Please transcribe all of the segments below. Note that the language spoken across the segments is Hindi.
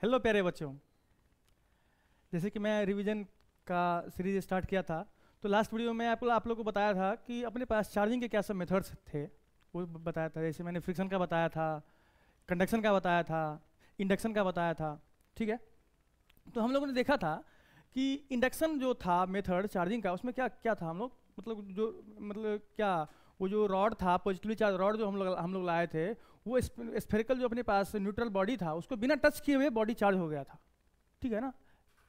हेलो प्यारे बच्चों। जैसे कि मैं रिवीजन का सीरीज स्टार्ट किया था, तो लास्ट वीडियो में आप लोगों को बताया था कि अपने पास चार्जिंग के क्या सब मेथड्स थे, वो बताया था। जैसे मैंने फ्रिक्शन का बताया था, कंडक्शन का बताया था, इंडक्शन का बताया था। ठीक है। तो हम लोगों ने देखा था कि इंडक्शन जो था मेथड चार्जिंग का, उसमें क्या क्या था। हम लोग मतलब क्या, वो जो रॉड था, पॉजिटिवली चार्ज रॉड जो हम लोग लाए थे, वो स्फेरिकल जो अपने पास न्यूट्रल बॉडी था, उसको बिना टच किए हुए बॉडी चार्ज हो गया था। ठीक है ना।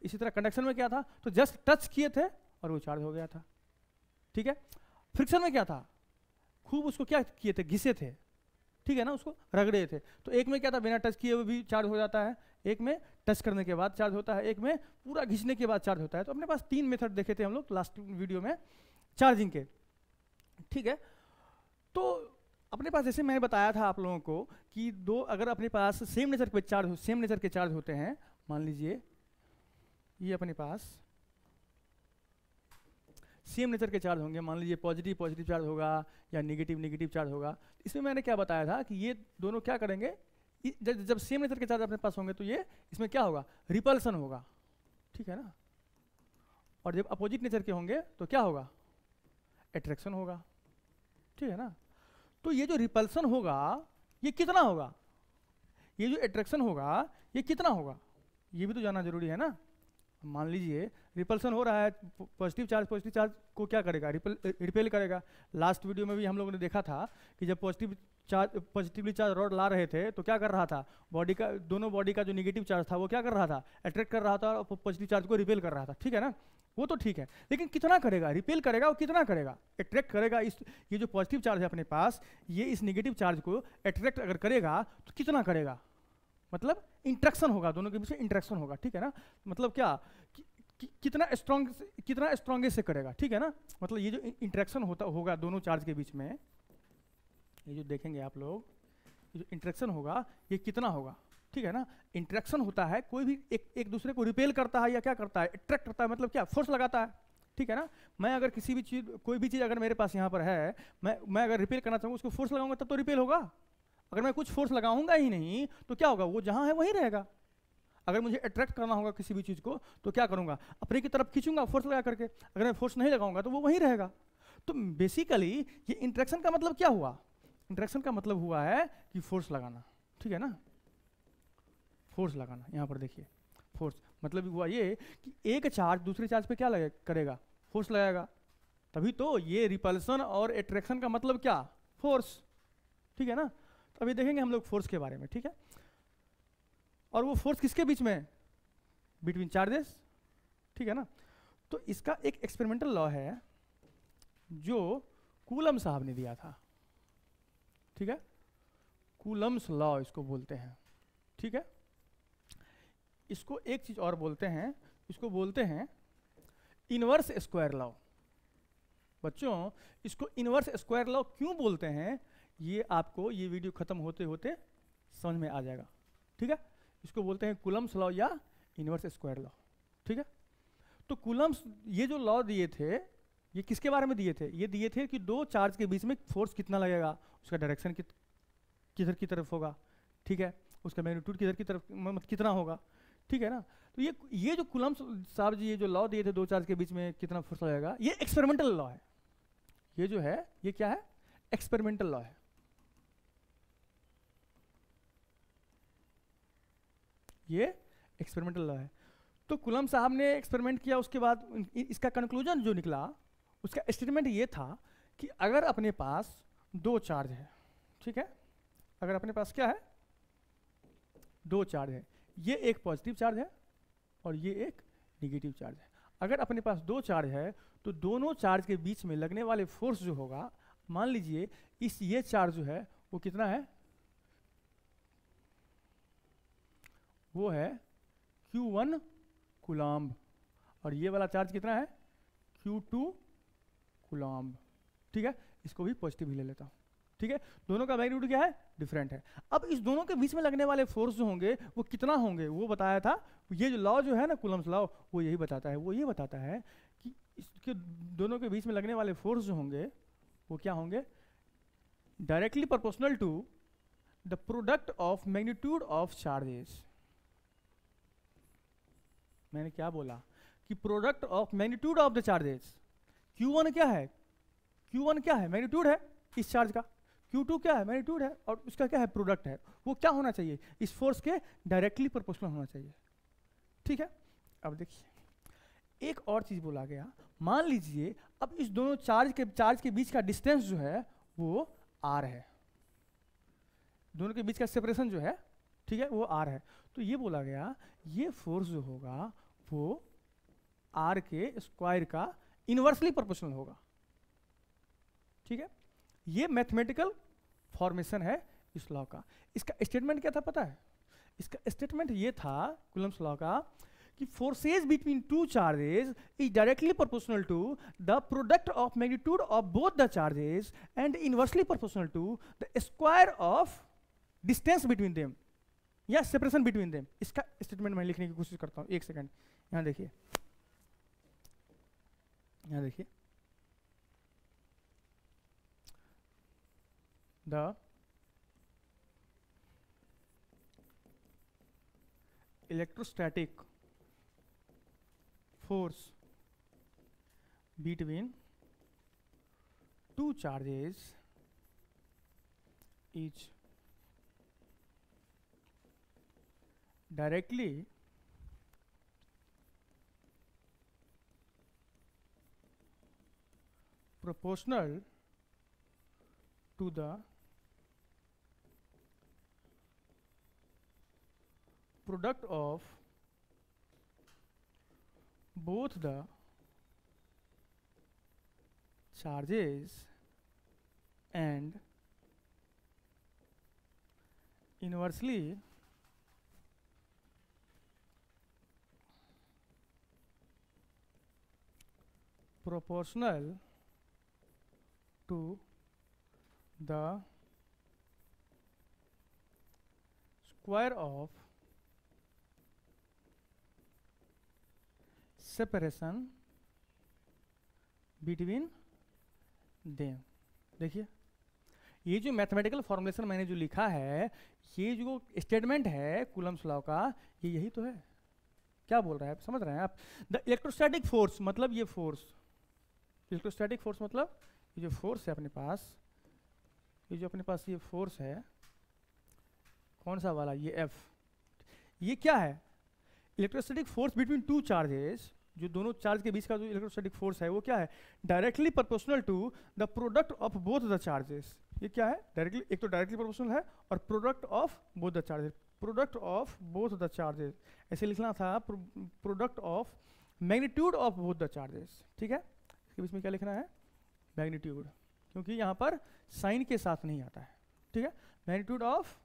इसी तरह कंडक्शन में क्या था, तो जस्ट टच किए थे और वो चार्ज हो गया था। ठीक है। फ्रिक्शन में क्या था, खूब उसको क्या किए थे, घिसे थे। ठीक है ना, उसको रगड़े थे। तो एक में क्या था, बिना टच किए हुए भी चार्ज हो जाता है, एक में टच करने के बाद चार्ज होता है, एक में पूरा घिसने के बाद चार्ज होता है। तो अपने पास तीन मेथड देखे थे हम लोग लास्ट वीडियो में चार्जिंग के। ठीक है। तो अपने पास जैसे मैंने बताया था आप लोगों को कि दो, अगर अपने पास सेम नेचर के चार्ज होते हैं, मान लीजिए ये अपने पास सेम नेचर के चार्ज होंगे, मान लीजिए पॉजिटिव पॉजिटिव चार्ज होगा या नेगेटिव नेगेटिव चार्ज होगा। इसमें मैंने क्या बताया था कि ये दोनों क्या करेंगे, जब सेम नेचर के चार्ज अपने पास होंगे तो ये इसमें क्या होगा, रिपल्सन होगा। ठीक है ना। और जब अपोजिट नेचर के होंगे तो क्या होगा, अट्रैक्शन होगा। ठीक है ना। तो ये जो रिपल्सन होगा ये कितना होगा, ये जो अट्रैक्शन होगा ये कितना होगा, ये भी तो जानना जरूरी है ना। मान लीजिए रिपल्सन हो रहा है, पॉजिटिव चार्ज को क्या करेगा, रिपेल करेगा। लास्ट वीडियो में भी हम लोगों ने देखा था कि जब पॉजिटिवली चार्ज रॉड ला रहे थे तो क्या कर रहा था, दोनों बॉडी का जो नेगेटिव चार्ज था वो क्या कर रहा था, अट्रैक्ट कर रहा था और पॉजिटिव चार्ज को रिपेल कर रहा था। ठीक है ना। वो तो ठीक है, लेकिन कितना करेगा, रिपेल करेगा और कितना करेगा, अट्रैक्ट करेगा। ये जो पॉजिटिव चार्ज है अपने पास, ये इस नेगेटिव चार्ज को अट्रैक्ट अगर करेगा तो कितना करेगा, मतलब इंट्रैक्शन होगा, दोनों के बीच में इंट्रैक्शन होगा। ठीक है ना। मतलब क्या कितना स्ट्रॉन्गेस्ट से करेगा। ठीक है ना। मतलब ये जो इंट्रैक्शन होगा दोनों चार्ज के बीच में, ये जो देखेंगे आप लोग, ये जो इंट्रैक्शन होगा ये कितना होगा। ठीक है ना। इंट्रैक्शन होता है, कोई भी एक दूसरे को रिपेल करता है या क्या करता है, अट्रैक्ट करता है, मतलब क्या, फोर्स लगाता है। ठीक है ना। मैं अगर किसी भी चीज, कोई भी चीज अगर मेरे पास यहाँ पर है, मैं अगर रिपेल करना चाहूँगा, उसको फोर्स लगाऊंगा तब तो रिपेल होगा। अगर मैं कुछ फोर्स लगाऊंगा ही नहीं तो क्या होगा, वो जहां है वहीं रहेगा। अगर मुझे अट्रैक्ट करना होगा किसी भी चीज को तो क्या करूंगा, अपने की तरफ खींचूंगा फोर्स लगा करके। अगर मैं फोर्स नहीं लगाऊंगा तो वो वहीं रहेगा। तो बेसिकली ये इंट्रैक्शन का मतलब क्या हुआ, इंट्रैक्शन का मतलब हुआ है कि फोर्स लगाना। ठीक है ना। फोर्स लगाना, यहां पर देखिए फोर्स मतलब हुआ ये कि एक चार्ज दूसरे चार्ज पे क्या करेगा, फोर्स लगाएगा। तभी तो ये रिपल्सन और अट्रैक्शन का मतलब क्या, फोर्स। ठीक है ना। तो अभी देखेंगे हम लोग फोर्स के बारे में। ठीक है। और वो फोर्स किसके बीच में, बिटवीन चार्जेस। ठीक है ना। तो इसका एक एक्सपेरिमेंटल लॉ है जो कूलम साहब ने दिया था। ठीक है। कूलम्स लॉ इसको बोलते हैं। ठीक है। इसको एक चीज और बोलते हैं, इसको बोलते हैं इनवर्स स्क्वायर लॉ। बच्चों, इसको इनवर्स स्क्वायर लॉ क्यों बोलते हैं, ये आपको ये वीडियो खत्म होते होते समझ में आ जाएगा। ठीक है। इसको बोलते हैं कूलम्स लॉ या इनवर्स स्क्वायर लॉ। ठीक है। तो कूलम्स ये जो लॉ दिए थे, ये किसके बारे में दिए थे, ये दिए थे कि दो चार्ज के बीच में फोर्स कितना लगेगा, उसका डायरेक्शन किधर की तरफ होगा। ठीक है। उसका मैग्नीट्यूड किधर की तरफ मतलब कितना होगा। ठीक है ना। तो ये जो कूलम्स साहब जी ये जो लॉ दिए थे, दो चार्ज के बीच में कितना फोर्स लगेगा, ये एक्सपेरिमेंटल लॉ है। ये जो है ये क्या है, एक्सपेरिमेंटल लॉ है। ये एक्सपेरिमेंटल लॉ है। तो कूलम साहब ने एक्सपेरिमेंट किया, उसके बाद इसका कंक्लूजन जो निकला, उसका स्टेटमेंट ये था कि अगर अपने पास दो चार्ज है, ठीक है, अगर अपने पास क्या है, दो चार्ज है, ये एक पॉजिटिव चार्ज है और ये एक निगेटिव चार्ज है। अगर अपने पास दो चार्ज है तो दोनों चार्ज के बीच में लगने वाले फोर्स जो होगा, मान लीजिए ये चार्ज जो है वो कितना है, वो है Q1 कूलम्ब, और ये वाला चार्ज कितना है, Q2 कूलम्ब। ठीक है। इसको भी पॉजिटिव ही ले लेता हूं। ठीक है। दोनों का मैग्नीट्यूड क्या है, डिफरेंट है। अब इस दोनों के बीच में लगने वाले फोर्स जो होंगे वो कितना होंगे, वो बताया था। ये जो लॉ जो है ना कूलम्स लॉ, वो यही बताता है, वो ये बताता है कि इसके दोनों के बीच में लगने वाले फोर्स जो होंगे वो क्या होंगे, directly proportional to the product of magnitude of charges. मैंने क्या बोला कि product of magnitude of the charges, Q1 क्या है, Q1 क्या है, मैग्नीट्यूड है इस चार्ज का, Q2 क्या है, मैग्नीट्यूड है, और उसका क्या है, प्रोडक्ट है। वो क्या होना चाहिए, इस फोर्स के डायरेक्टली प्रोपोर्शनल होना चाहिए। ठीक है, अब देखिए एक और चीज बोला गया, मान लीजिए अब इस दोनों चार्ज के बीच का डिस्टेंस जो है वो r है, दोनों के बीच का सेपरेशन जो है, ठीक है, वो r है। तो ये बोला गया ये फोर्स जो होगा वो r के स्क्वायर का इनवर्सली प्रोपोर्शनल होगा। ठीक है, ये मैथमेटिकल फॉर्मेशन है इस लॉ का। इसका स्टेटमेंट क्या था पता है, इसका स्टेटमेंट ये था कूलम्स लॉ का कि forces between two charges is directly proportional to the product of magnitude of both the charges and inversely proportional to the square of distance between them या सेपरेशन बिटवीन देम। इसका स्टेटमेंट मैं लिखने की कोशिश करता हूं, एक सेकंड। यहां देखिए, यहां देखिए, the electrostatic force between two charges is directly proportional to the product of both the charges and inversely proportional to the square of separation between them. देखिए ये जो मैथमेटिकल फॉर्मुलेशन मैंने जो लिखा है, ये जो स्टेटमेंट है कूलम्स लॉ का, ये यही तो है। क्या बोल रहा है, समझ रहे हैं आप? द इलेक्ट्रोस्टैटिक फोर्स मतलब ये फोर्स, इलेक्ट्रोस्टैटिक फोर्स मतलब ये जो फोर्स है अपने पास, ये जो अपने पास ये फोर्स है, कौन सा वाला, ये F, ये क्या है, electrostatic force between two charges, जो दोनों चार्ज के बीच का जो इलेक्ट्रोस्टैटिक फोर्स है वो क्या है, directly proportional to the product of both the charges. ये क्या है, डायरेक्टली, एक तो डायरेक्टली प्रोपोर्शनल है और product of both the charges, product of both the charges, ऐसे लिखना था, product of magnitude of both the charges. ठीक है, इसके बीच में क्या लिखना है, मैग्नीट्यूड, क्योंकि यहाँ पर साइन के साथ नहीं आता है। ठीक है, magnitude of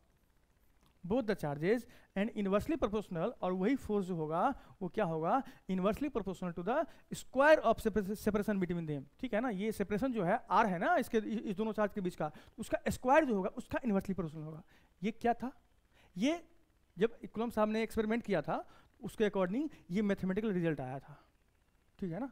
both the charges and inversely proportional, और वही फोर्स जो होगा वो क्या होगा, inversely proportional to the square of separation between them. ठीक है ना, ये सेपरेशन जो है r है ना इसके, इस दोनों चार्ज के बीच का, उसका स्क्वायर जो होगा उसका इनवर्सली प्रोपोर्शनल होगा। ये क्या था, ये जब कूलम साहब ने एक्सपेरिमेंट किया था उसके अकॉर्डिंग ये मैथमेटिकल रिजल्ट आया था। ठीक है ना,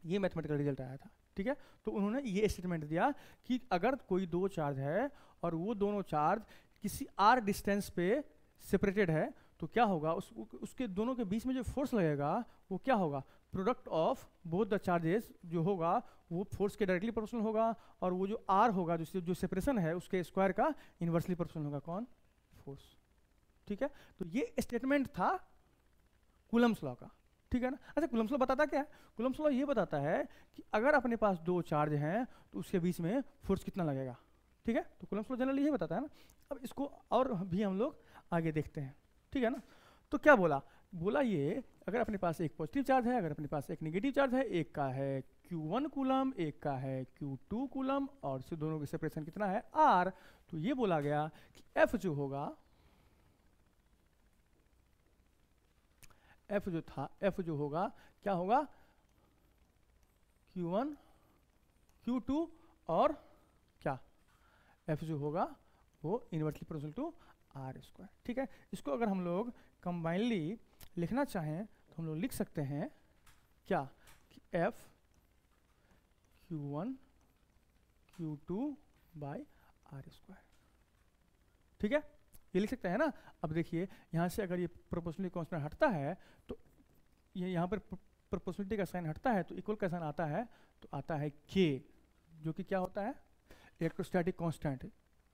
ये मैथमेटिकल रिजल्ट आया था। ठीक है, तो उन्होंने ये स्टेटमेंट दिया कि अगर कोई दो चार्ज है और वो दोनों चार्ज किसी r डिस्टेंस पे सेपरेटेड है, तो क्या होगा, उसके दोनों के बीच में जो फोर्स लगेगा वो क्या होगा, product of both the charges जो होगा वो फोर्स के डायरेक्टली प्रोपोर्शनल होगा, और वो जो r होगा जो सेपरेशन है उसके स्क्वायर का इनवर्सली प्रोपोर्शनल होगा, कौन, फोर्स। ठीक है, तो ये स्टेटमेंट था कूलम्स लॉ का। ठीक है ना, अच्छा कूलम्स लॉ बताता क्या है, कूलम्स लॉ ये बताता है कि अगर अपने पास दो चार्ज हैं तो उसके बीच में फोर्स कितना लगेगा। ठीक है, तो कूलम्स लॉ जनरली ये बताता है ना। अब इसको और भी हम लोग आगे देखते हैं। ठीक है ना, तो क्या बोला ये, अगर अपने पास एक पॉजिटिव चार्ज है, अगर अपने पास एक नेगेटिव चार्ज है, एक का है Q1 कूलम, एक का है Q2 कूलम, और से दोनों की सेपरेशन कितना है, R, तो ये बोला गया कि F जो होगा, F जो था, F जो होगा क्या होगा, Q1 Q2 और क्या, F जो होगा वो inversely proportional to R square. ठीक है, इसको अगर हम लोग कंबाइनली लिखना चाहें तो हम लोग लिख सकते हैं क्या, कि F Q1 Q2 by R square. ठीक है, ये लिख सकते हैं ना। अब देखिए यहाँ से अगर ये प्रोपोर्शनली कांस्टेंट हटता है तो ये यहाँ पर प्रोपोर्शनलिटी का साइन हटता है तो इक्वल का साइन आता है, तो आता है के, जो कि क्या होता है, इलेक्ट्रोस्टैटिक कांस्टेंट।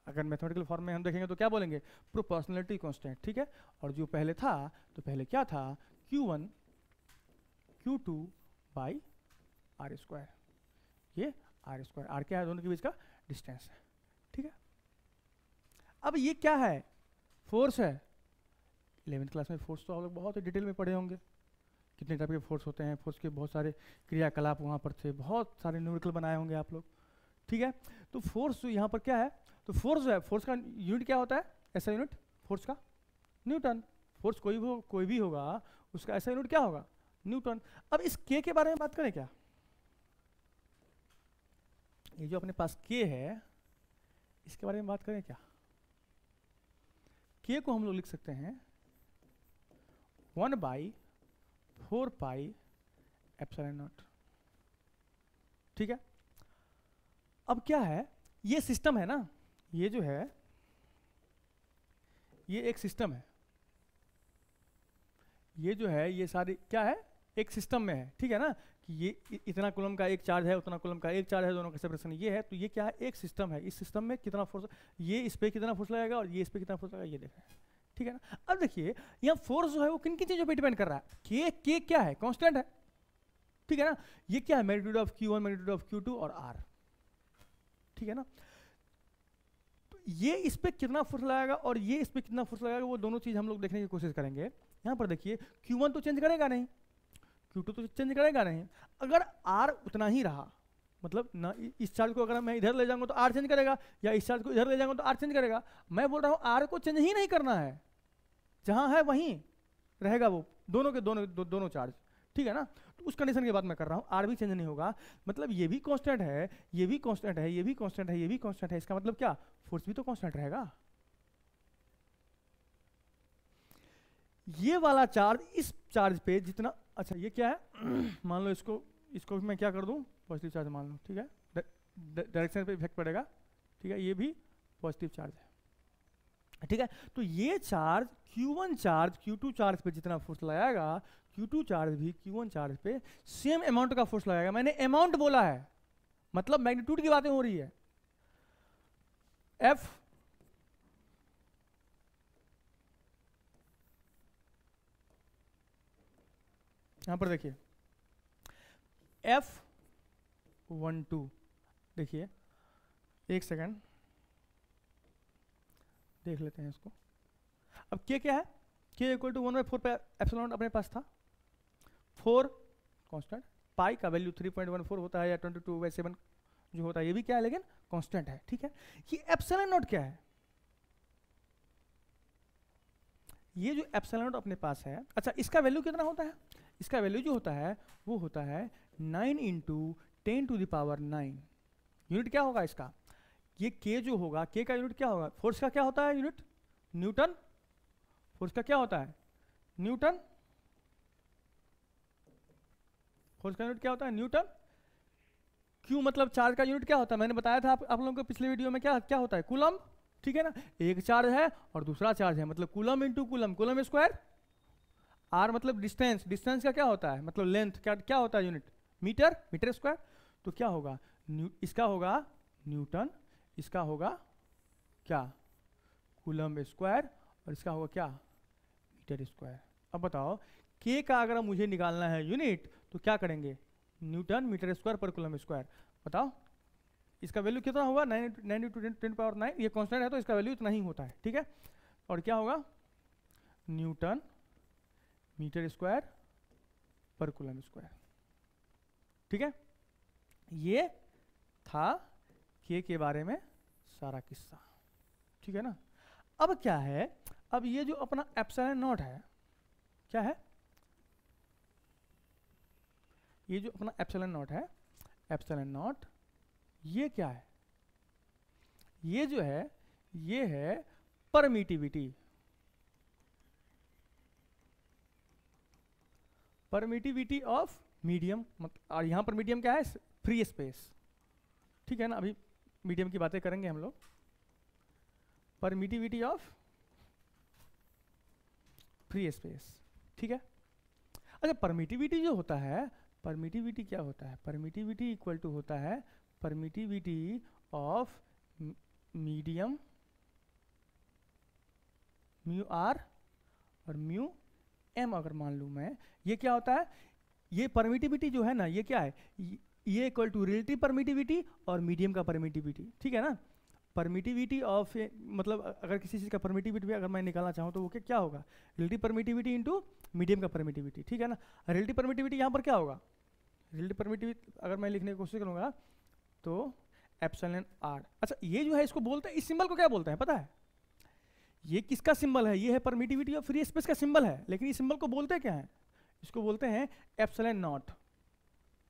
अगर मैथमेटिकल फॉर्म में हम देखेंगे तो क्या बोलेंगे, प्रोपोर्शनलिटी कांस्टेंट, ठीक है। और जो पहले था, तो पहले क्या था, Q1 Q2 by R square, ये आर स्क्वायर, आर क्या है, दोनों के बीच का डिस्टेंस है, ठीक है। अब ये क्या है, फोर्स है। 11th क्लास में फोर्स तो आप लोग बहुत डिटेल में पढ़े होंगे, कितने टाइप के फोर्स होते हैं, फोर्स के बहुत सारे क्रियाकलाप वहाँ पर थे, बहुत सारे न्यूमेरिकल बनाए होंगे आप लोग, ठीक है। तो फोर्स यहाँ पर क्या है, तो फोर्स जो है, फोर्स का यूनिट क्या होता है, ऐसा यूनिट फोर्स का न्यूटन। फोर्स कोई भी होगा उसका ऐसा यूनिट क्या होगा, न्यूटन। अब इस के के बारे में बात करें क्या, ये जो अपने पास के है इसके बारे में बात करें क्या। के को हम लोग लिख सकते हैं 1/4 पाई एप्सिलॉन नॉट, ठीक है। अब क्या है, ये सिस्टम है ना, ये जो है ये एक सिस्टम है, ये जो है ये सारी क्या है, एक सिस्टम में है, ठीक है ना, कि ये इतना कूलम का एक चार्ज है, उतना कूलम का एक चार्ज है, दोनों का सेपरेशन ये है, तो ये क्या है, एक सिस्टम है। इस सिस्टम में कितना फोर्स, ये इस पे कितना फोर्स लगेगा और ये इस पे कितना फोर्स लगेगा, ये देख रहे हैं, ठीक है ना। अब देखिए यहाँ फोर्स जो है वो किन किन चीजों पे डिपेंड कर रहा है, के क्या है, कांस्टेंट है, ठीक है ना। ये क्या है, magnitude of Q1, magnitude of Q2 और R, ठीक है ना। तो ये इस पे कितना फोर्स लगाएगा और ये इस पे कितना फोर्स लगाएगा, वो दोनों चीज हम लोग देखने की कोशिश करेंगे। यहाँ पर देखिए Q1 तो चेंज करेगा नहीं, Q2 तो चेंज करेगा नहीं। अगर R उतना ही रहा, मतलब ना इस चार्ज को अगर मैं इधर ले जाऊंगा तो R चेंज करेगा, या इस चार्ज को इधर ले जाऊंगा तो R चेंज करेगा। मैं बोल रहा हूँ R को चेंज ही नहीं करना है, जहां है वहीं रहेगा वो, दोनों के दोनों चार्ज, ठीक है ना। तो उस कंडीशन की बात मैं कर रहा हूँ, R भी चेंज नहीं होगा, मतलब ये भी कांस्टेंट है, ये भी कांस्टेंट है, ये भी कांस्टेंट है, ये भी कांस्टेंट है। इसका मतलब क्या, फोर्स भी तो कांस्टेंट रहेगा। ये वाला चार्ज इस चार्ज पे जितना, अच्छा ये क्या है मान लो इसको मैं क्या कर दूं, पॉजिटिव चार्ज मान लो, ठीक है, डायरेक्शन पे इफेक्ट पड़ेगा, ठीक है, ये भी पॉजिटिव चार्ज है, ठीक है। तो ये charge Q1 charge Q2 charge पे जितना फोर्स लगाएगा, Q2 चार्ज भी Q1 चार्ज पे सेम अमाउंट का फोर्स लगाएगा। मैंने अमाउंट बोला है, मतलब मैग्नीट्यूड की बातें हो रही है। F यहां पर देखिए F12, देखिए एक सेकंड देख लेते हैं इसको। अब K क्या है, K इक्वल टू 1/4 पे एप्सिलॉन अपने पास था, 4 कांस्टेंट, पाई का वैल्यू 3.14 होता है या 22/7 जो होता है, ये भी क्या है लेकिन कांस्टेंट है, ठीक है। ये एप्सिलॉन नॉट क्या है, ये जो एप्सिलॉन नॉट अपने पास है, अच्छा इसका वैल्यू कितना होता है, इसका वैल्यू जो होता है वो होता है 9 × 10⁹ यूनिट क्या होगा इसका, ये K जो होगा, K का यूनिट क्या होगा, फोर्स का क्या होता है यूनिट, न्यूटन। फोर्स का क्या होता है, न्यूटन। फोर्स का यूनिट क्या होता है, न्यूटन। Q मतलब चार्ज का यूनिट क्या होता है, मैंने बताया था आप लोगों को पिछले वीडियो में, क्या होता है, कूलम, ठीक है ना। एक चार्ज है और दूसरा चार्ज है, मतलब coulomb into coulomb, coulomb square. R मतलब डिस्टेंस, डिस्टेंस का क्या होता है, मतलब लेंथ, क्या होता है यूनिट, मीटर, मीटर स्क्वायर। तो क्या होगा, इसका होगा न्यूटन, इसका होगा क्या, कूलम स्क्वायर, और इसका होगा क्या, मीटर स्क्वायर। अब बताओ K का अगर मुझे निकालना है यूनिट तो क्या करेंगे, न्यूटन मीटर स्क्वायर पर कूलम स्क्वायर। बताओ इसका वैल्यू कितना होगा, 9 × 10⁹, ये कांस्टेंट है तो इसका वैल्यू इतना ही होता है, ठीक है। और क्या होगा, न्यूटन मीटर स्क्वायर पर कूलम स्क्वायर, ठीक है। ये था K के बारे में सारा किस्सा, ठीक है ना। अब क्या है, अब ये जो अपना एप्सिलॉन नॉट है, क्या है, ये जो अपना एप्सिलॉन नॉट है, एप्सिलॉन नॉट ये क्या है, ये जो है ये है परमिटिविटी, परमिटिविटी ऑफ मीडियम, और यहां पर मीडियम क्या है, फ्री स्पेस, ठीक है ना। अभी मीडियम की बातें करेंगे हम लोग। परमिटिविटी ऑफ फ्री स्पेस, ठीक है। अच्छा परमिटिविटी जो होता है, परमिटिविटी क्या होता है, परमिटिविटी इक्वल टू होता है permittivity of medium mu R और म्यू एम। अगर मान लूँ मैं, ये क्या होता है, ये परमिटिविटी जो है ना, ये क्या है, ये इक्वल टू रिलेटिव परमिटिविटी और मीडियम का परमिटिविटी, ठीक है ना। परमिटिविटी ऑफ मतलब अगर किसी चीज़ का परमिटिविटी अगर मैं निकालना चाहूँ तो वो क्या होगा, रिलेटिव परमिटिविटी इंटू मीडियम का परमिटिविटी, ठीक है ना। रिलेटिव परमिटिविटी यहाँ पर क्या होगा, रिलेटिव परमिटिविटी अगर मैं लिखने की कोशिश करूँगा तो एप्सिलॉन आर। अच्छा ये जो है इसको बोलते हैं, इस सिंबल को क्या बोलते हैं पता है, ये किसका सिंबल है, ये है परमिटिविटी ऑफ फ्री स्पेस का सिंबल है, लेकिन इस सिंबल को बोलते क्या है, इसको बोलते हैं एप्सिलॉन नॉट।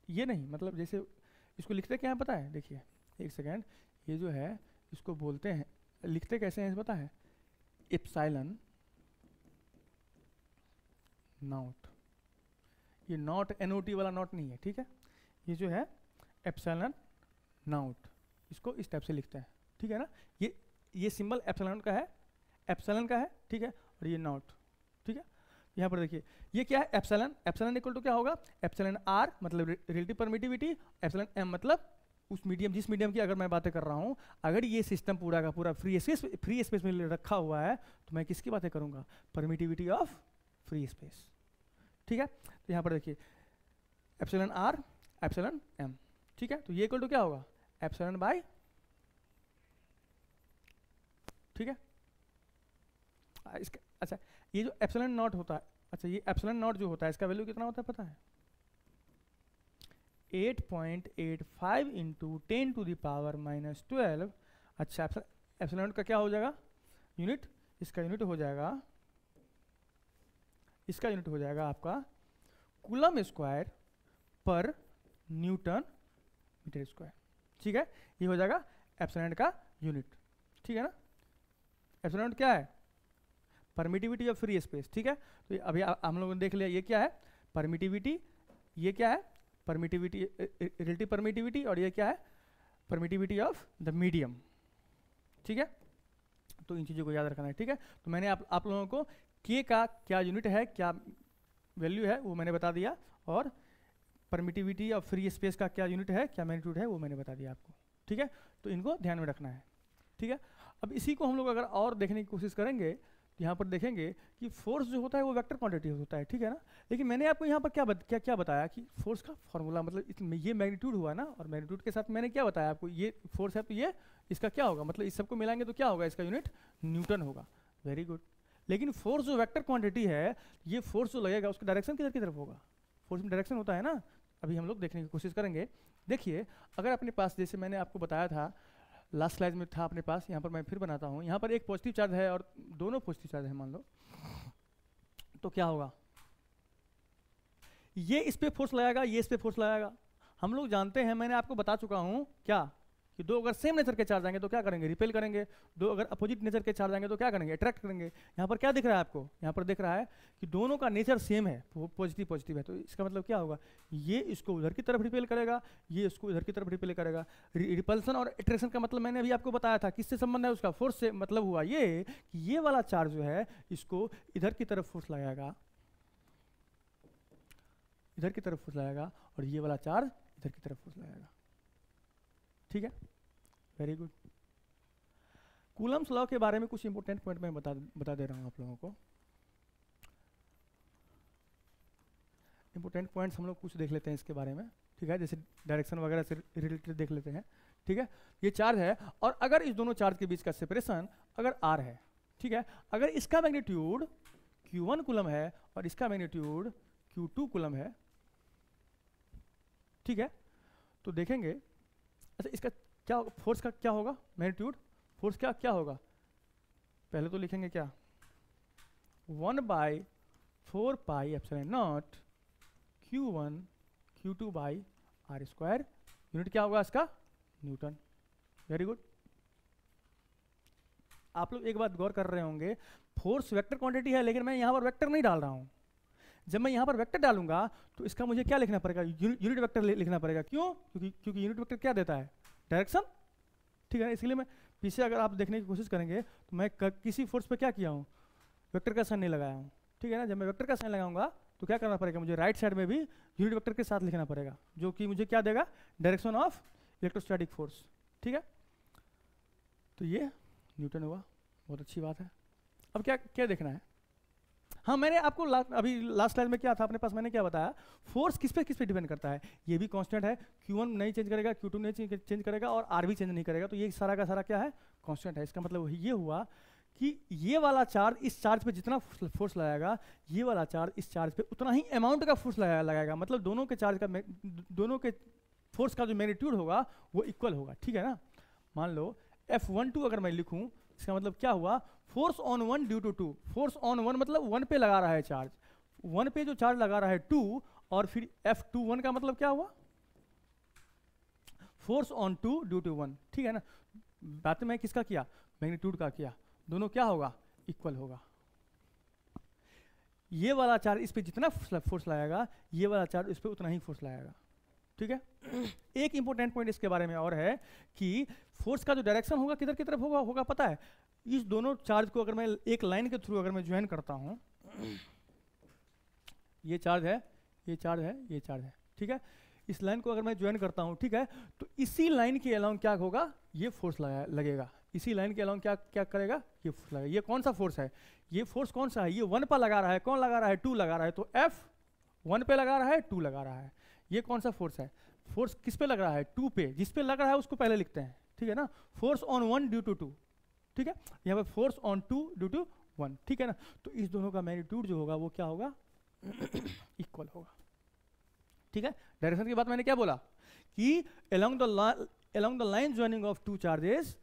ये नहीं, मतलब जैसे इसको लिखते क्या है पता है, देखिए एक सेकेंड, ये जो है इसको बोलते हैं, लिखते कैसे हैं पता है, एप्सिलॉन नॉट। ये नॉट NOT वाला नॉट नहीं है, ठीक है, ये जो है एप्सिलॉन नॉट, इसको इस टाइप से लिखते हैं, ठीक है ना। ये सिंबल एप्सिलॉन का है, एप्सिलॉन का है, ठीक है, और ये नॉट, ठीक है। यहाँ पर देखिए ये क्या है, एप्सिलॉन, एप्सिलॉन इक्वल टू क्या होगा, एप्सिलॉन आर मतलब रिलेटिव परमिटिविटी, एप्सिलॉन एम मतलब उस मीडियम, जिस मीडियम की अगर मैं बातें कर रहा हूँ, अगर ये सिस्टम पूरा का पूरा फ्री स्पेस में रखा हुआ है तो मैं किसकी बातें करूँगा, परमिटिविटी ऑफ फ्री स्पेस, ठीक है। तो यहाँ पर देखिए एप्सिलॉन आर एप्सिलॉन एम, ठीक है, तो ये इक्वल टू क्या होगा, एप्सिलॉन बाय, ठीक है। इसका अच्छा ये जो एप्सिलॉन नॉट होता है, अच्छा ये एप्सिलॉन नॉट जो होता है इसका वैल्यू कितना होता है पता है, 8.85 इंटू 10 टू द पावर -12। अच्छा एप्सिलॉन नॉट का क्या हो जाएगा यूनिट, इसका यूनिट हो जाएगा, इसका यूनिट हो जाएगा आपका कूलम स्क्वायर पर न्यूटन मीटर स्क्वायर, ठीक है। ये हो जाएगा एप्सिलॉन नॉट का यूनिट, ठीक है ना। एप्सिलॉन नॉट क्या है, परमिटिविटी ऑफ फ्री स्पेस, ठीक है। तो अभी हम लोगों ने देख लिया ये क्या है परमिटिविटी, ये क्या है परमिटिविटी रिलेटिव परमिटिविटी, और ये क्या है परमिटिविटी ऑफ द मीडियम, ठीक है। तो इन चीज़ों को याद रखना है, ठीक है। तो मैंने आप लोगों को के का क्या यूनिट है, क्या वैल्यू है वो मैंने बता दिया, और परमिटिविटी ऑफ फ्री स्पेस का क्या यूनिट है, क्या मैग्नीट्यूड है वो मैंने बता दिया आपको, ठीक है। तो इनको ध्यान में रखना है, ठीक है। अब इसी को हम लोग अगर और देखने की कोशिश करेंगे तो यहाँ पर देखेंगे कि फोर्स जो होता है वो वेक्टर क्वांटिटी होता है, ठीक है ना। लेकिन मैंने आपको यहाँ पर क्या बताया कि फोर्स का फॉर्मूला मतलब ये मैग्नीट्यूड हुआ ना, और मैग्नीट्यूड के साथ मैंने क्या बताया आपको, ये फोर्स है तो ये इसका क्या होगा, मतलब इस सबको मिलाएंगे तो क्या होगा, इसका यूनिट न्यूटन होगा, वेरी गुड। लेकिन फोर्स जो वेक्टर क्वांटिटी है, ये फोर्स जो लगेगा उसका डायरेक्शन किधर की तरफ होगा, फोर्स में डायरेक्शन होता है ना, अभी हम लोग देखने की कोशिश करेंगे। देखिए अगर अपने पास, जैसे मैंने आपको बताया था लास्ट स्लाइड में था अपने पास, यहाँ पर मैं फिर बनाता हूँ, यहाँ पर एक पॉजिटिव चार्ज है और दोनों पॉजिटिव चार्ज है मान लो, तो क्या होगा, ये इस पे फोर्स लगाएगा, ये इस पे फोर्स लगाएगा। हम लोग जानते हैं, मैंने आपको बता चुका हूँ क्या, कि दो अगर सेम नेचर के चार्ज आएंगे तो क्या करेंगे, रिपेल करेंगे, दो अगर अपोजिट नेचर के चार्ज आएंगे तो क्या करेंगे, अट्रैक्ट करेंगे। यहाँ पर क्या दिख रहा है आपको, यहाँ पर दिख रहा है कि दोनों का नेचर सेम है, पॉजिटिव पॉजिटिव है, तो इसका मतलब क्या होगा, ये इसको उधर की तरफ रिपेल करेगा, ये इसको इधर की तरफ रिपेल करेगा। रिपल्सन और अट्रैक्शन का मतलब मैंने अभी आपको बताया था, किससे संबंध है उसका, फोर्स से। मतलब हुआ ये कि ये वाला चार्ज जो है इसको इधर की तरफ फोर्स लगाएगा, इधर की तरफ फोर्स लगाएगा, और ये वाला चार्ज इधर की तरफ फोर्स लगाएगा, ठीक है, वेरी गुड। कूलम्स लॉ के बारे में कुछ इंपॉर्टेंट पॉइंट मैं बता दे रहा हूं आप लोगों को। इंपॉर्टेंट पॉइंट्स हम लोग कुछ देख लेते हैं इसके बारे में, ठीक है, जैसे डायरेक्शन वगैरह से रिलेटेड देख लेते हैं, ठीक है। ये चार्ज है, और अगर इस दोनों चार्ज के बीच का सेपरेशन अगर r है, ठीक है, अगर इसका मैग्नीट्यूड q1 कूलम है और इसका मैग्नीट्यूड q2 कूलम है, ठीक है, तो देखेंगे अच्छा इसका क्या फोर्स का क्या होगा, मैग्नीट्यूड फोर्स क्या होगा, पहले तो लिखेंगे क्या 1/4 pi epsilon not q1 q2 by r square, unit क्या होगा इसका, न्यूटन, वेरी गुड। आप लोग एक बात गौर कर रहे होंगे, फोर्स वेक्टर क्वांटिटी है, लेकिन मैं यहाँ पर वेक्टर नहीं डाल रहा हूँ। जब मैं यहाँ पर वेक्टर डालूंगा तो इसका मुझे क्या लिखना पड़ेगा, यूनिट वेक्टर लिखना पड़ेगा। क्यों, क्योंकि यूनिट वेक्टर क्या देता है, डायरेक्शन, ठीक है। इसलिए मैं पीछे अगर आप देखने की कोशिश करेंगे तो मैं किसी फोर्स पे क्या किया हूँ, वेक्टर का साइन नहीं लगाया हूँ, ठीक है ना। जब मैं वेक्टर का साइन लगाऊंगा तो क्या करना पड़ेगा, मुझे राइट साइड में भी यूनिट वेक्टर के साथ लिखना पड़ेगा, जो कि मुझे क्या देगा, डायरेक्शन ऑफ इलेक्ट्रोस्टैटिक फोर्स। ठीक है, तो ये न्यूटन हुआ, बहुत अच्छी बात है। अब क्या क्या देखना है, हाँ मैंने आपको अभी लास्ट स्लाइड में क्या था अपने पास, मैंने क्या बताया, फोर्स किस पे डिपेंड करता है, ये भी कांस्टेंट है, Q1 नहीं चेंज करेगा, Q2 नहीं चेंज करेगा, और R भी चेंज नहीं करेगा, तो ये सारा का सारा क्या है, कांस्टेंट है। इसका मतलब ये हुआ कि ये वाला चार्ज इस चार्ज पे जितना फोर्स लगाएगा, ये वाला चार्ज इस चार्ज पे उतना ही अमाउंट का फोर्स लगाएगा, मतलब दोनों के चार्ज का दोनों के फोर्स का जो मैग्नीट्यूड होगा वो इक्वल होगा। ठीक है ना, मान लो F12 अगर मैं लिखूं, इसका मतलब क्या हुआ, force on 1 due to 2, force on 1 मतलब 1 पे लगा रहा है चार्ज, 1 पे जो चार्ज लगा रहा है 2, और फिर F21 का मतलब क्या हुआ, फोर्स ऑन 2 ड्यू टू 1। ठीक है ना, बात में किसका किया, मैग्नीट्यूड का किया, दोनों क्या होगा, इक्वल होगा। ये वाला चार्ज इस पे जितना फोर्स लगाएगा, ये वाला चार्ज इस पे उतना ही फोर्स लगाएगा। ठीक है, एक इंपॉर्टेंट पॉइंट इसके बारे में और है कि फोर्स का जो डायरेक्शन होगा किधर की तरफ होगा पता है, इस दोनों चार्ज को अगर मैं एक लाइन के थ्रू अगर मैं ज्वाइन करता हूं, ये चार्ज है, ये चार्ज है, ये चार्ज है, ठीक है, इस लाइन को अगर मैं ज्वाइन करता हूं, ठीक है, तो इसी लाइन के अलाउंग क्या होगा, ये फोर्स लगेगा, इसी लाइन के अलाउंग क्या करेगा, ये फोर्स लगेगा। ये कौन सा फोर्स है, ये फोर्स कौन सा है, ये 1 पर लगा रहा है, कौन लगा रहा है, 2 लगा रहा है, तो F 1 पे लगा रहा है, 2 लगा रहा है। ये कौन सा फोर्स है, फोर्स किस पे लग रहा है, 2 पे, जिस पे लग रहा है उसको पहले लिखते हैं। ठीक है ना, फोर्स ऑन 1 ड्यू टू 2, ठीक है, यहाँ पे फोर्स ऑन 2 ड्यू टू 1। ठीक है ना, तो इस दोनों का मैग्नीट्यूड जो होगा वो क्या होगा, इक्वल होगा। ठीक है, डायरेक्शन की बात मैंने क्या बोला कि along the line joining of 2 charges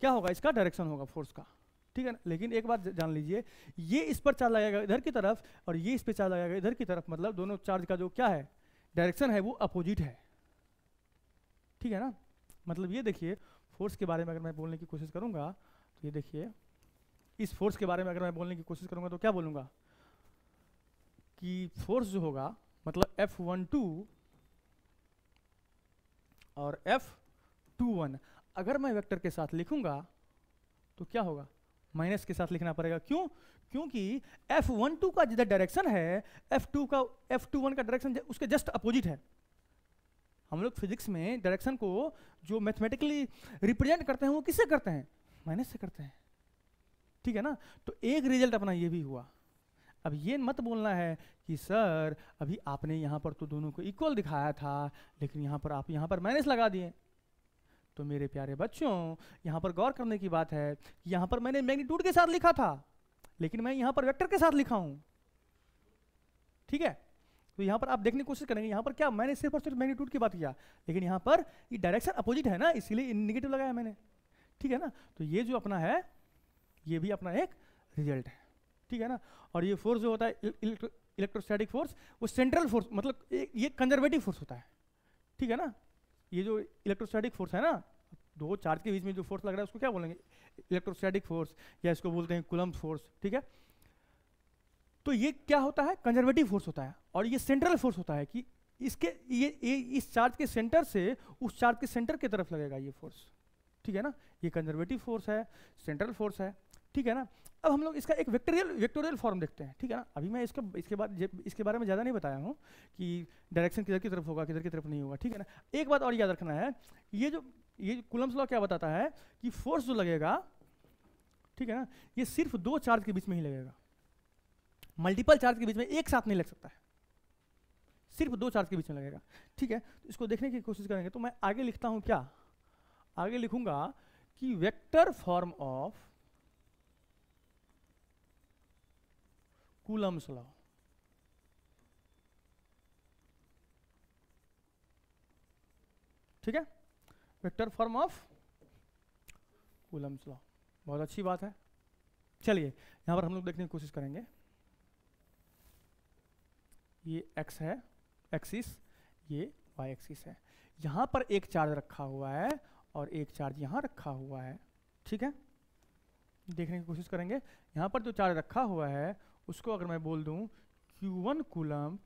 क्या होगा, इसका डायरेक्शन होगा फोर्स का। ठीक है ना, लेकिन एक बात जान लीजिए, ये इस पर चार्ज लगेगा इधर की तरफ, और ये इस पर चार्ज लगेगा इधर की तरफ, मतलब दोनों चार्ज का जो क्या है, डायरेक्शन है, वो अपोजिट है। ठीक है ना, मतलब ये देखिए, फोर्स के बारे में अगर मैं बोलने की कोशिश करूंगा, तो ये देखिए, इस फोर्स के बारे में अगर मैं बोलने की कोशिश करूंगा तो क्या बोलूंगा कि फोर्स जो होगा, मतलब F12 और F21 अगर मैं वेक्टर के साथ लिखूंगा तो क्या होगा, माइनस के साथ लिखना पड़ेगा। क्यों, क्योंकि F12 का जिधर डायरेक्शन है, F21 का डायरेक्शन उसके जस्ट अपोजिट है। हम लोग फिजिक्स में डायरेक्शन को जो मैथमेटिकली रिप्रेजेंट करते हैं वो किससे करते हैं, माइनस से करते हैं। ठीक है ना, तो एक रिजल्ट अपना ये भी हुआ। अब ये मत बोलना है कि सर अभी आपने यहाँ पर तो दोनों को इक्वल दिखाया था, लेकिन यहाँ पर आप यहाँ पर माइनस लगा दिए। तो मेरे प्यारे बच्चों, यहाँ पर गौर करने की बात है कि यहाँ पर मैंने मैग्नीट्यूड के साथ लिखा था, लेकिन मैं यहाँ पर वेक्टर के साथ लिखा हूँ। ठीक है, तो यहाँ पर आप देखने की कोशिश करेंगे, यहाँ पर क्या मैंने सिर्फ और सिर्फ मैग्नीट्यूड की बात किया, लेकिन यहाँ पर ये डायरेक्शन अपोजिट है ना, इसीलिए निगेटिव लगाया मैंने। ठीक है ना, तो ये जो अपना है, ये भी अपना एक रिजल्ट है। ठीक है ना, और ये फोर्स जो होता है इलेक्ट्रोस्टैटिक फोर्स, वो सेंट्रल फोर्स, मतलब ये कंजर्वेटिव फोर्स होता है। ठीक है ना, ये जो इलेक्ट्रोस्टैटिक फोर्स है ना, दो चार्ज के बीच में जो फोर्स लग रहा है उसको क्या बोलेंगे, इलेक्ट्रोस्टैटिक फोर्स, या इसको बोलते हैं कूलम्ब फोर्स। ठीक है, तो ये क्या होता है, कंजर्वेटिव फोर्स होता है, और ये सेंट्रल फोर्स होता है कि इसके ये इस चार्ज के सेंटर से उस चार्ज के सेंटर की तरफ लगेगा ये फोर्स। ठीक है ना, ये कंजर्वेटिव फोर्स है, सेंट्रल फोर्स है। ठीक है ना, अब हम लोग इसका एक वेक्टोरियल फॉर्म देखते हैं। ठीक है ना, अभी मैं इसके बारे में ज़्यादा नहीं बताया हूँ कि डायरेक्शन किधर की तरफ होगा, किधर की तरफ नहीं होगा। ठीक है ना, एक बात और याद रखना है, ये कूलम्ब्स लॉ क्या बताता है कि फोर्स जो लगेगा, ठीक है ना, ये सिर्फ दो चार्ज के बीच में ही लगेगा, मल्टीपल चार्ज के बीच में एक साथ नहीं लग सकता है, सिर्फ दो चार्ज के बीच में लगेगा। ठीक है, तो इसको देखने की कोशिश करेंगे, तो मैं आगे लिखता हूं, क्या आगे लिखूंगा कि vector form of Coulomb's law. ठीक है, vector form of Coulomb's law, बहुत अच्छी बात है। चलिए यहां पर हम लोग देखने की कोशिश करेंगे, ये x है एक्सिस, ये y एक्सिस है, यहां पर एक चार्ज रखा हुआ है और एक चार्ज यहां रखा हुआ है। ठीक है, देखने की कोशिश करेंगे, यहां पर जो चार्ज रखा हुआ है उसको अगर मैं बोल दूं Q1 कूलम,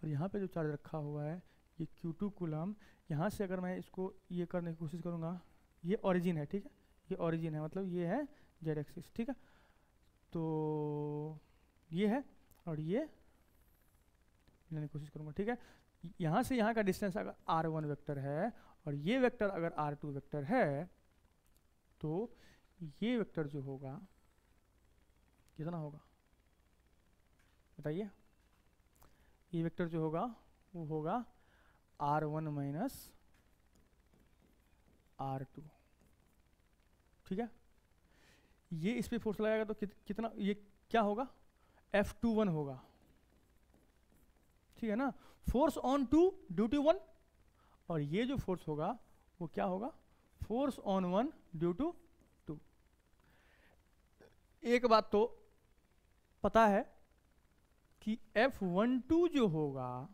और यहाँ पे जो चार्ज रखा हुआ है ये Q2 कूलम। यहाँ से अगर मैं इसको ये करने की कोशिश करूँगा, ये ओरिजिन है। ठीक है, ये ओरिजिन है, मतलब ये है जेड एक्सिस, ठीक है। तो ये है और ये लेने की कोशिश करूँगा, ठीक है। यहाँ से यहाँ का डिस्टेंस अगर r1 वेक्टर है और ये वेक्टर अगर r2 वेक्टर है, तो ये वेक्टर जो होगा कितना होगा बताइए। ये वेक्टर जो होगा वो होगा r1 माइनस r2, ठीक है। ये इस पे फोर्स लगाएगा तो कितना, ये क्या होगा, F21 होगा, ठीक है ना। Force on two due to 1, और ये जो फोर्स होगा वो क्या होगा, फोर्स ऑन 1 ड्यू टू 2। एक बात तो पता है कि F12 जो होगा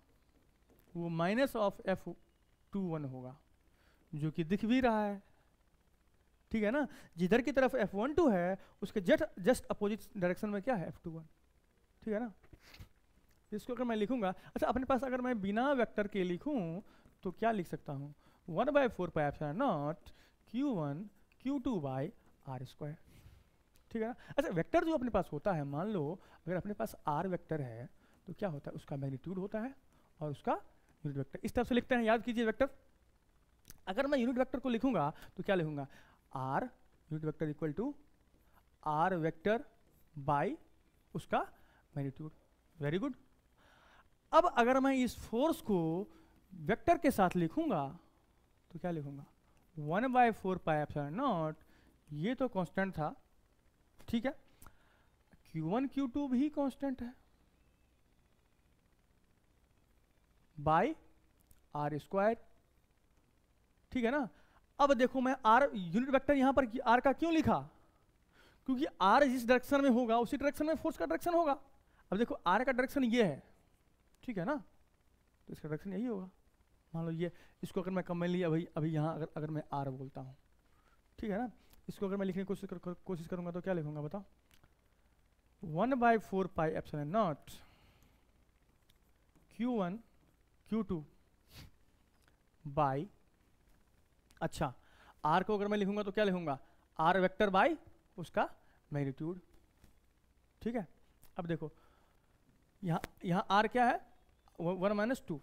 वो माइनस ऑफ F21 होगा, जो कि दिख भी रहा है, ठीक है ना। जिधर की तरफ F12 है उसके जस्ट अपोजिट डायरेक्शन में क्या है, F21, ठीक है ना। इसको अगर मैं लिखूंगा, अच्छा अपने पास अगर मैं बिना वेक्टर के लिखूं तो क्या लिख सकता हूं, 1/4 pi epsilon not Q1 Q2 by R square, ठीक है ना। अच्छा वेक्टर जो अपने पास होता है, मान लो अगर अपने पास R वेक्टर है तो क्या होता है, उसका मैग्नीट्यूड होता है और उसका यूनिट वेक्टर। इस तरह से लिखते हैं, याद कीजिए वेक्टर। अगर मैं यूनिट वेक्टर को लिखूंगा तो क्या लिखूंगा, R unit vector equal to R vector by उसका मैग्नीट्यूड। Very good. अब अगर मैं इस फोर्स को वेक्टर के साथ लिखूंगा तो क्या लिखूंगा, 1/4 पाई एप्सिलॉन नॉट, ये तो कांस्टेंट था, ठीक है। Q1 Q2 भी कांस्टेंट है, बाई R स्क्वायर, ठीक है ना। अब देखो मैं R यूनिट वेक्टर यहां पर R का क्यों लिखा, क्योंकि R जिस डायरेक्शन में होगा उसी डायरेक्शन में फोर्स का डायरेक्शन होगा। अब देखो R का डायरेक्शन ये है, ठीक है ना, तो इसका डायरेक्शन यही होगा। मान लो ये, इसको अगर मैं कमेंटली अभी यहाँ अगर मैं R बोलता हूँ, ठीक है ना, इसको अगर मैं लिखने की कोशिश करूँगा तो क्या लिखूंगा बताओ, 1/4 pi epsilon not Q1 Q2 by, अच्छा R को अगर मैं लिखूंगा तो क्या लिखूंगा, R वेक्टर बाई उसका मैग्नीट्यूड, ठीक है। अब देखो यहाँ R क्या है, 1 - 2।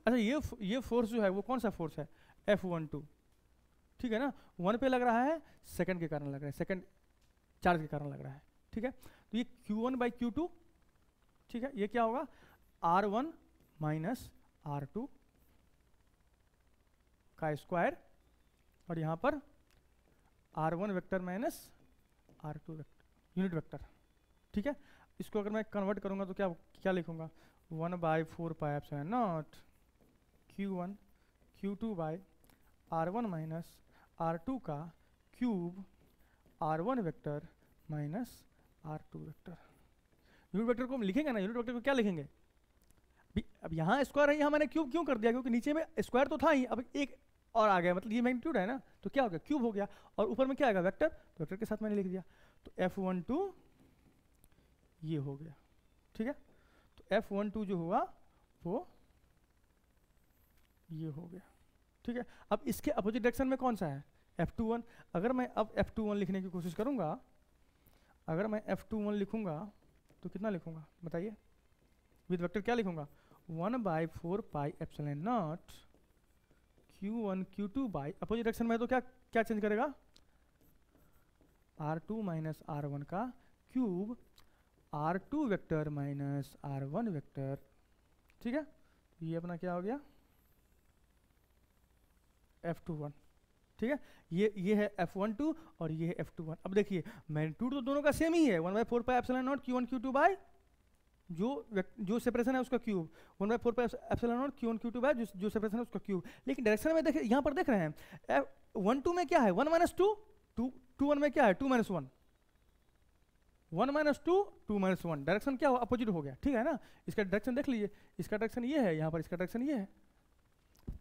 अच्छा ये फोर्स जो है वो कौन सा फोर्स है, F12, ठीक है ना। 1 पे लग रहा है, सेकंड के कारण लग रहा है, सेकंड चार्ज के कारण लग रहा है, ठीक है। तो ये Q1 बाई Q2, ठीक है। ये क्या होगा, R1 माइनस R2 का स्क्वायर, और यहाँ पर R1 vector minus R2 vector, unit vector, ठीक है। इसको अगर मैं कन्वर्ट करूंगा तो क्या लिखूंगा, 1/4 pi epsilon not Q1 Q2 by R1 minus R2 का cube R1 vector minus R2 vector. Unit vector को हम लिखेंगे ना, यूनिट वेक्टर को क्या लिखेंगे, अब यहाँ स्क्वायर है, यहाँ मैंने क्यूब क्यों कर दिया, क्योंकि नीचे में स्क्वायर तो था ही, अब एक और आ गया, मतलब ये मैग्नीट्यूड है ना, तो क्या हो गया, क्यूब हो गया, और ऊपर में क्या आएगा, वेक्टर, तो वेक्टर के साथ मैंने लिख दिया, तो F12 ये हो गया, ठीक है। तो F12 जो हुआ वो ये हो गया, ठीक है। अब इसके अपोजिट डायरेक्शन में कौन सा है, F21। अगर मैं अब F21 लिखने की कोशिश करूंगा, अगर मैं F21 लिखूंगा तो कितना लिखूंगा बताइए, विद वेक्टर क्या लिखूंगा, 1/4 pi epsilon not Q1 Q2 by, opposite direction में तो क्या चेंज करेगा, R2 माइनस R1 का cube R2 vector minus R1 vector, ठीक है। ये अपना क्या हो गया, F21, ठीक है। ये है F12 और ये है F21। अब देखिए मैग्नीट्यूड तो दोनों का सेम ही है, 1/4 pi epsilon not Q1 Q2 by जो सेपरेशन है उसका cube, 1/4 pi epsilon not Q1 Q2 by जो सेपरेशन है उसका क्यूब। लेकिन डायरेक्शन में देखिए, यहाँ पर देख रहे हैं F12 में क्या है, 1 - 2, 2 1 में क्या है, 2 - 1, 1 - 2 2 - 1, डायरेक्शन क्या हो, अपोजिट हो गया, ठीक है ना। इसका डायरेक्शन देख लीजिए, इसका डायरेक्शन ये है, यहाँ पर इसका डायरेक्शन ये है,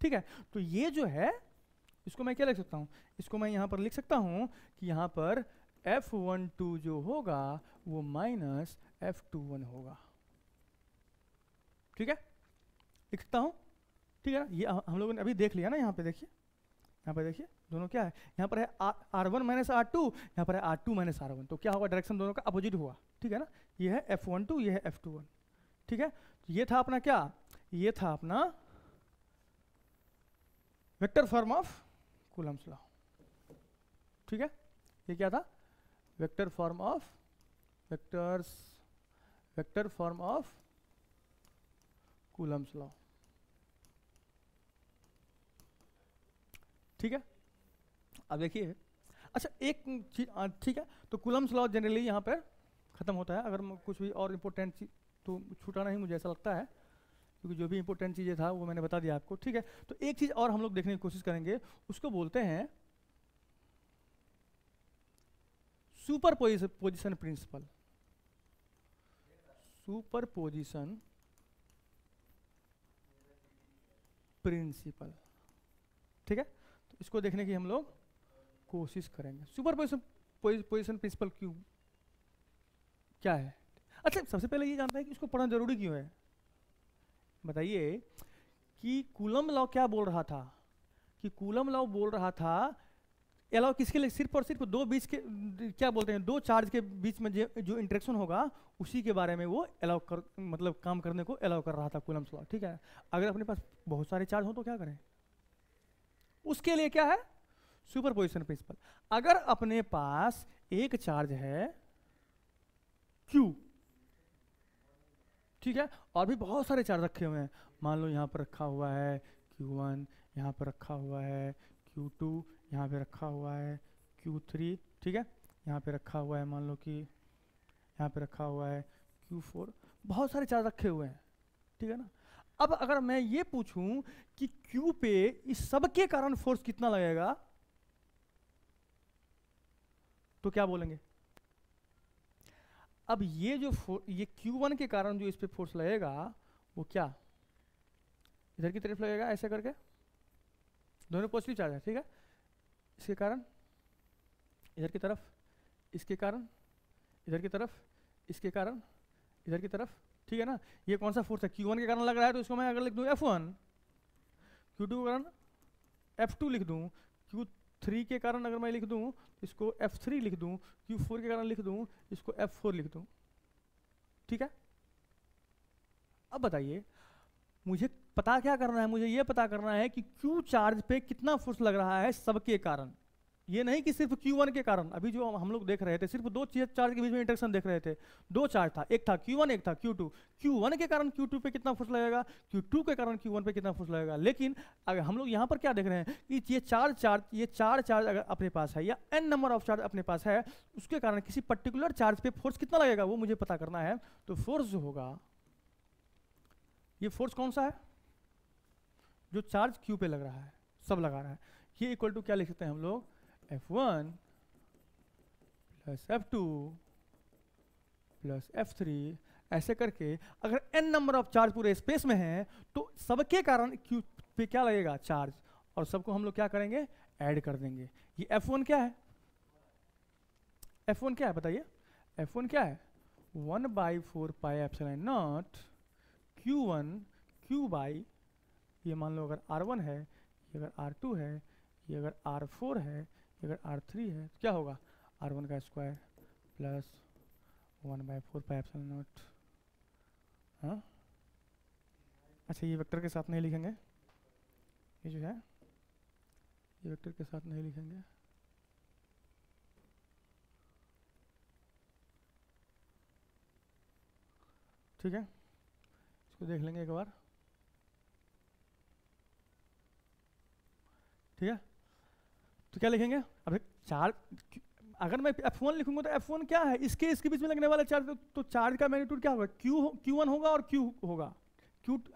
ठीक है। तो ये जो है इसको मैं क्या लिख सकता हूँ, इसको मैं यहाँ पर लिख सकता हूँ कि यहाँ पर F12 जो होगा वो माइनस F21 होगा, ठीक है, लिख सकता हूँ, ठीक है ना। ये हम लोगों ने अभी देख लिया ना, यहाँ पे देखिए, यहाँ पर देखिए दोनों क्या है, यहाँ पर है R1 माइनस R2, यहाँ पर है R2 माइनस R1, तो क्या होगा, डायरेक्शन दोनों का अपोजिट हुआ, ठीक है ना। ये है F12, ये है F21, ठीक है। तो ये था अपना क्या, ये था अपना vector form of Coulomb's law, ठीक है। ये क्या था, vector form of vector form of Coulomb's law, ठीक है। अब देखिए, अच्छा एक चीज, ठीक है, तो कूलम्स लॉ जनरली यहाँ पर खत्म होता है। अगर कुछ भी और इम्पोर्टेंट चीज तो छूटा नहीं मुझे ऐसा लगता है, क्योंकि जो भी इंपॉर्टेंट चीज़ें था वो मैंने बता दिया आपको, ठीक है। तो एक चीज़ और हम लोग देखने की कोशिश करेंगे, उसको बोलते हैं superposition principle. Superposition principle, ठीक है। तो इसको देखने की हम लोग कोशिश करेंगे। सुपर पोजिशन प्रिंसिपल क्यों, क्या है। अच्छा सबसे पहले ये जानते हैं कि इसको पढ़ना जरूरी क्यों है। बताइए कि कूलम लॉ क्या बोल रहा था, कि कूलम लॉ बोल रहा था अलाउ किसके लिए, सिर्फ और सिर्फ दो बीच के, क्या बोलते हैं, दो चार्ज के बीच में जो इंटरेक्शन होगा उसी के बारे में वो अलाउ कर, मतलब काम करने को अलाउ कर रहा था कूलम्स लॉ, ठीक है। अगर अपने पास बहुत सारे चार्ज हो तो क्या करें, उसके लिए क्या है, सुपर पोजिशन प्रिंसिपल। अगर अपने पास एक चार्ज है Q, ठीक है, और भी बहुत सारे चार्ज रखे हुए हैं, मान लो यहाँ पर रखा हुआ है Q1, यहाँ पर रखा हुआ है Q2, यहाँ पे रखा हुआ है Q3, ठीक है, यहाँ पे रखा हुआ है, मान लो कि यहाँ पे रखा हुआ है Q4, बहुत सारे चार्ज रखे हुए हैं, ठीक है ना। अब अगर मैं ये पूछूं कि Q पे इस सब के कारण फोर्स कितना लगेगा, तो क्या बोलेंगे। अब ये जो ये Q1 के कारण जो इस पे फोर्स लगेगा वो क्या, इधर की तरफ लगेगा ऐसे करके, दोनों पॉजिटिव चार्ज है, ठीक है, इसके कारण इधर की तरफ, इसके कारण इधर की तरफ, इसके कारण इधर की तरफ, ठीक है ना। ये कौन सा फोर्स है, Q1 के कारण लग रहा है, तो इसको मैं अगर लिख दूं F1, Q2 के कारण F2 लिख दूं, Q3 के कारण अगर मैं लिख दूं इसको F3 लिख दूं, Q4 के कारण लिख दूं इसको F4 लिख दूं, ठीक है। अब बताइए मुझे पता क्या करना है, मुझे ये पता करना है कि Q चार्ज पे कितना फोर्स लग रहा है सबके कारण, ये नहीं कि सिर्फ Q1 के कारण। अभी जो हम लोग देख रहे थे सिर्फ दो चार्ज के बीच में इंटरेक्शन देख रहे थे, दो चार्ज था, एक था Q1 एक था Q2, Q1 के कारण Q2 पे कितना फोर्स लगेगा, Q2 के कारण Q1 पे कितना फोर्स लगेगा। लेकिन अगर हम लोग यहाँ पर क्या देख रहे हैं कि ये चार चार्ज अगर अपने पास है या n नंबर ऑफ चार्ज अपने पास है, उसके कारण किसी पर्टिकुलर चार्ज पे फोर्स कितना लगेगा वो मुझे पता करना है। तो फोर्स जो होगा, ये फोर्स कौन सा है, जो चार्ज Q पे लग रहा है, सब लगा रहा है, ये इक्वल टू क्या लिख सकते हैं हम लोग, F1 plus F2 plus F3, ऐसे करके अगर n नंबर ऑफ चार्ज पूरे स्पेस में है तो सबके कारण Q पे क्या लगेगा, चार्ज, और सबको हम लोग क्या करेंगे, ऐड कर देंगे। ये F1 क्या है, F1 क्या है बताइए, F1 क्या है, 1/4 pi epsilon not Q1 Q by, ये मान लो अगर R1 है, ये अगर R2 है, ये अगर R4 है, ये अगर R3 है, तो क्या होगा, R1 का square plus 1/4 pi epsilon not. हाँ अच्छा, ये वेक्टर के साथ नहीं लिखेंगे, ये जो है ये वेक्टर के साथ नहीं लिखेंगे, ठीक है, इसको देख लेंगे एक बार, ठीक है। तो क्या लिखेंगे, अब चार्ज, अगर मैं F1 लिखूंगा तो F1 क्या है, इसके बीच में लगने वाला चार्ज, तो चार्ज का मैग्नीट्यूड क्या होगा, Q1 होगा और Q होगा।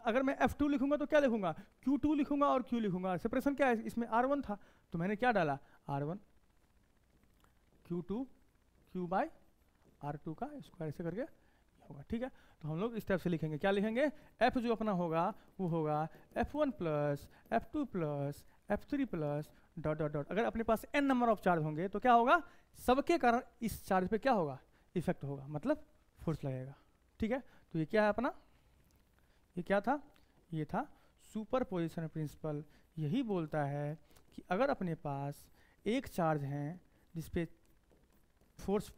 अगर मैं F2 लिखूंगा तो क्या लिखूंगा, Q2 लिखूंगा और Q लिखूंगा। सेपरेशन क्या है, इसमें R1 था तो मैंने क्या डाला, R1 Q2 Q by R2 का स्क्वायर, ऐसे करके होगा, ठीक है। तो हम लोग इस टाइप से लिखेंगे, क्या लिखेंगे, F जो अपना होगा वो होगा F1 plus F2 plus F3 plus dot dot dot. अगर अपने पास n नंबर ऑफ चार्ज होंगे तो क्या होगा, सबके कारण इस चार्ज पे क्या होगा, इफेक्ट होगा, मतलब फोर्स लगेगा, ठीक है। तो ये क्या है अपना, ये क्या था, ये था सुपर पोजिशन प्रिंसिपल। यही बोलता है कि अगर अपने पास एक चार्ज है जिस पे फोर्स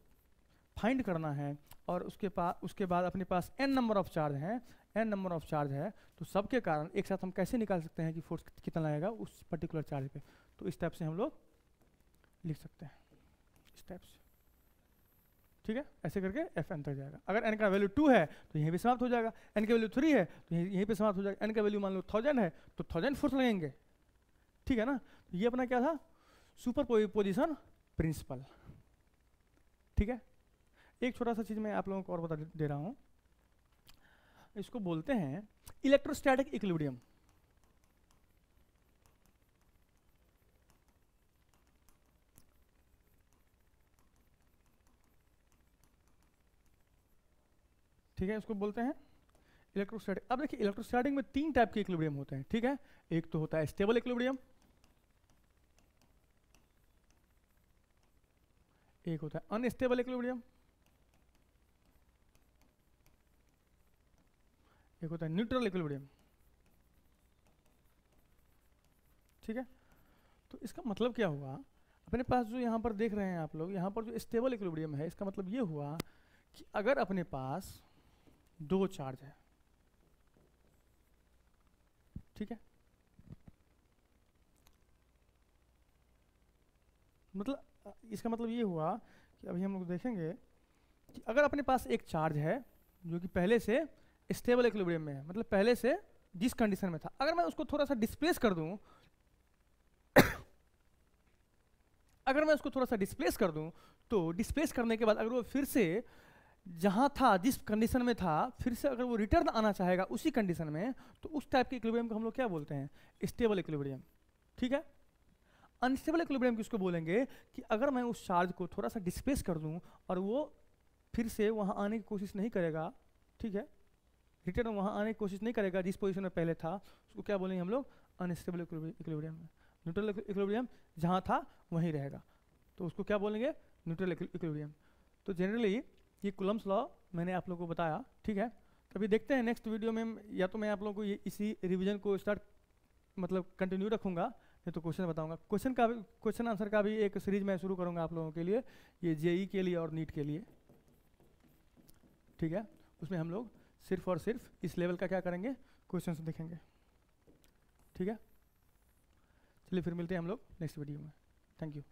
फाइंड करना है और उसके बाद अपने पास n नंबर ऑफ चार्ज हैं, n नंबर ऑफ चार्ज है, तो सबके कारण एक साथ हम कैसे निकाल सकते हैं कि फोर्स कितना लगेगा उस पर्टिकुलर चार्ज पे। तो इस टाइप से हम लोग लिख सकते हैं, इस टाइप से, ठीक है। ऐसे करके एफ एन तक जाएगा। अगर n का वैल्यू 2 है तो यहीं पे समाप्त हो जाएगा, n का वैल्यू 3 है तो यहीं पे समाप्त हो जाएगा, n का वैल्यू मान लो 1000 है तो 1000 फोर्स लगेंगे, ठीक है ना। तो ये अपना क्या था, सुपर पोजिशन प्रिंसिपल, ठीक है। एक छोटा सा चीज मैं आप लोगों को और बता दे रहा हूं, इसको बोलते हैं इलेक्ट्रोस्टैटिक इक्विलिब्रियम। ठीक है, इसको बोलते हैं इलेक्ट्रोस्टैटिक। अब देखिए इलेक्ट्रोस्टैटिक में 3 टाइप के इक्विलिब्रियम होते हैं, ठीक है। एक तो होता है स्टेबल इक्विलिब्रियम, एक होता है अनस्टेबल इक्विलिब्रियम, एक होता है न्यूट्रल इक्विलिब्रियम, ठीक है। तो इसका मतलब क्या हुआ, अपने पास जो यहाँ पर देख रहे हैं आप लोग, यहाँ पर जो स्टेबल इक्विलिब्रियम है, इसका मतलब ये हुआ कि अगर अपने पास 2 चार्ज है, ठीक है, मतलब इसका मतलब ये हुआ कि अभी हम लोग देखेंगे कि अगर अपने पास एक चार्ज है जो कि पहले से स्टेबल इक्विलिब्रियम में है, मतलब पहले से जिस कंडीशन में था, अगर मैं उसको थोड़ा सा डिस्प्लेस कर दूं अगर मैं उसको थोड़ा सा डिस्प्लेस कर दूं तो डिस्प्लेस करने के बाद अगर वो फिर से जहां था, जिस कंडीशन में था, फिर से अगर वो रिटर्न आना चाहेगा उसी कंडीशन में, तो उस टाइप के इक्विलिब्रियम को हम लोग क्या बोलते हैं, स्टेबल इक्विलिब्रियम, ठीक है। अनस्टेबल इक्विलिब्रियम किसको बोलेंगे कि अगर मैं उस चार्ज को थोड़ा सा डिस्प्लेस कर दूं और वो फिर से वहां आने की कोशिश नहीं करेगा, ठीक है, रिटर्न वहां आने की कोशिश नहीं करेगा जिस पोजीशन में पहले था, उसको क्या बोलेंगे हम लोग, अनस्टेबल इक्विलिब्रियम। न्यूट्रल इक्विलिब्रियम जहां था वहीं रहेगा, तो उसको क्या बोलेंगे, न्यूट्रल इक्विलिब्रियम। तो जनरली ये कूलम्स लॉ मैंने आप लोगों को बताया, ठीक है। कभी देखते हैं नेक्स्ट वीडियो में, या तो मैं आप लोगों को ये इसी रिवीजन को स्टार्ट मतलब कंटिन्यू रखूंगा, नहीं तो क्वेश्चन बताऊंगा। क्वेश्चन आंसर का भी एक सीरीज मैं शुरू करूंगा आप लोगों के लिए, ये जेई के लिए और नीट के लिए, ठीक है। उसमें हम लोग सिर्फ और सिर्फ इस लेवल का क्या करेंगे, क्वेश्चंस देखेंगे, ठीक है। चलिए फिर मिलते हैं हम लोग नेक्स्ट वीडियो में। Thank you.